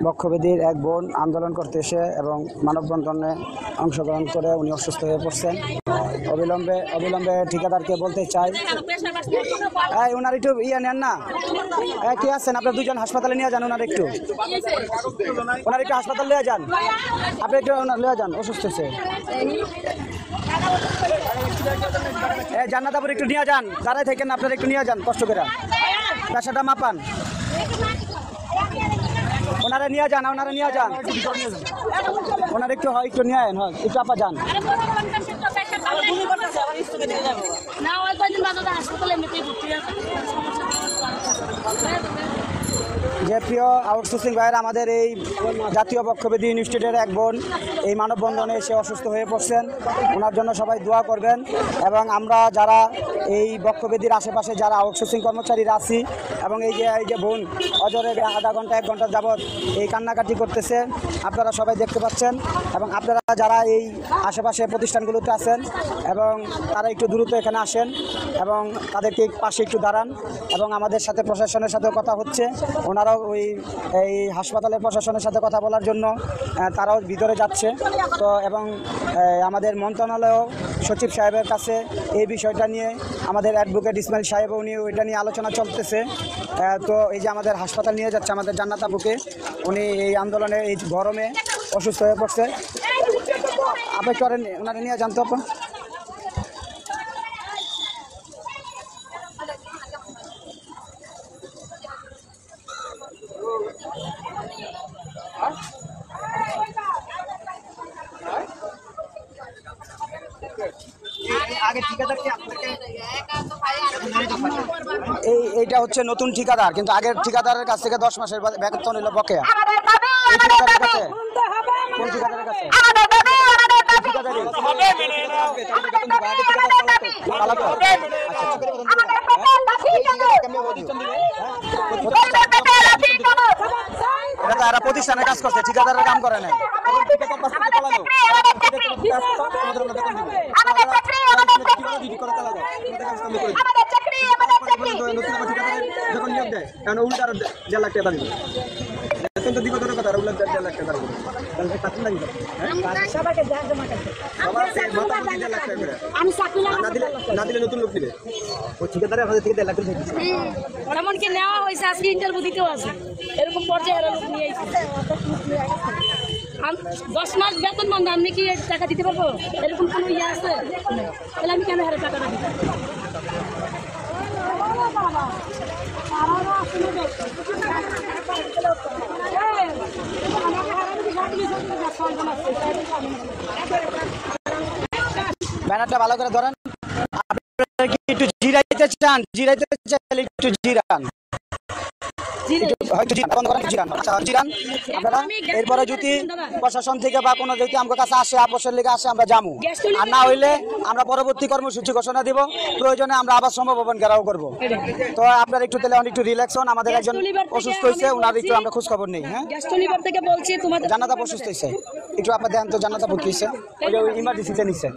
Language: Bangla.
বক্ষব্যাধির এক বোন আন্দোলন করতে এসে এবং মানববন্ধনে অংশগ্রহণ করে উনি অসুস্থ হয়ে পড়ছেন। অবিলম্বে ঠিকাদারকে বলতে চাই, ওনার একটু নেন না, কি আছেন আপনার দুজন হাসপাতালে নিয়ে যান, ওনার একটু হাসপাতালে নিয়ে যান, আপনি একটু নিয়ে যান, অসুস্থ হচ্ছে। জান্নাত আপুর একটু নিয়ে যান, দাঁড়ায় থাকেন, আপনারা একটু নিয়ে যান কষ্ট করে, পেশাটা মাপান, ওনারা নিয়ে যান, ওনার একটু হয় একটু নিয়ে আন, হয় একটু আপা যান। যে প্রিয় আউটসোর্সিং ভাইয়ের, আমাদের এই জাতীয় বক্ষব্যাধি ইনস্টিটিউটের এক বোন এই মানববন্ধনে এসে অসুস্থ হয়ে পড়ছেন, ওনার জন্য সবাই দোয়া করবেন। এবং আমরা যারা এই বক্ষব্যাধির আশেপাশে যারা আউটসোর্সিং কর্মচারীরা আছি, এবং এই যে বোন অজরে আধা ঘন্টা 1 ঘন্টা যাবৎ এই কান্নাকাটি করতেছে, আপনারা সবাই দেখতে পাচ্ছেন। এবং আপনারা যারা এই আশেপাশে প্রতিষ্ঠানগুলোতে আছেন এবং তারা একটু দ্রুত এখানে আসেন এবং তাদেরকে পাশে একটু দাঁড়ান। এবং আমাদের সাথে প্রশাসনের সাথে কথা হচ্ছে, ওনারাও এই হাসপাতালের প্রশাসনের সাথে কথা বলার জন্য তারাও ভিতরে যাচ্ছে। তো এবং আমাদের মন্ত্রণালয় সচিব সাহেবের কাছে এই বিষয়টা নিয়ে আমাদের অ্যাডভোকেট ইসমাইল সাহেব উনি ওইটা নিয়ে আলোচনা চলতেছে। তো এই যে আমাদের হাসপাতাল নিয়ে যাচ্ছে আমাদের জান্নাত আপুকে, উনি এই আন্দোলনে এই গরমে অসুস্থ হয়ে পড়ছে। আপনি করেন, ওনারা নিয়ে জানতো আপা। এইটা হচ্ছে নতুন ঠিকাদার, কিন্তু আগের ঠিকাদারের কাছ থেকে 10 মাসের বেতন হলো বকেয়া। এই ঠিকাদারের কাছে, কোন ঠিকাদারের কাছে? এটা তারা প্রতিষ্ঠানে কাজ করছে, ঠিকাদারের কাম করে নাই। যখন নিয়োগ দেয় কারণ উল্টা 1.5 লাখ টাকা দাবি করে, বেতন তো দিব তোর কথা, উল্টা 1.5 লাখ টাকা দাবি করে, তাহলে কাজ লাগি না দিলে নতুন লোক দিবে। ও ঠিকাদারে আমাদের থেকে 1.5 লাখ টাকা দিচ্ছে, এমনকি নেওয়া হয়েছে, আজকে ইন্টারভিউ দিতেও আছে, এরকম পর্যায়ে লোক নিয়ে 10 মাস বেতন বন্ধ, আমি কি টাকা দিতে পারবো? এরকম কোনো ইয়ে আছে? তাহলে আমি কেন হারে টাকাটা দিতে? ব্যানারটা ভালো করে ধরেন। আপনারা কি একটু জিরাইতে চান? জিরাইতে চাইলে একটু জিরান, এরপরে যদি প্রশাসন থেকে বা কোনো যদি আমার কাছে আসে, আপোষের লেগে আসে, আমরা যাবো। আর না হইলে আমরা পরবর্তী কর্মসূচি ঘোষণা দিব, প্রয়োজনে আমরা আবার সম্ভব ভবন ঘেরাও করবো। তো আপনারা একটু তাহলে একটু রিল্যাক্স হন। আমাদের একজন অসুস্থ হয়েছে, ওনার একটু আমরা খোঁজ খবর নেই। হ্যাঁ, জান্নাত আপু অসুস্থ হয়েছে, একটু আপনার দেন তো জান্নাত আপু কি হয়েছে? ইমার্জেন্সিতে নিচ্ছে।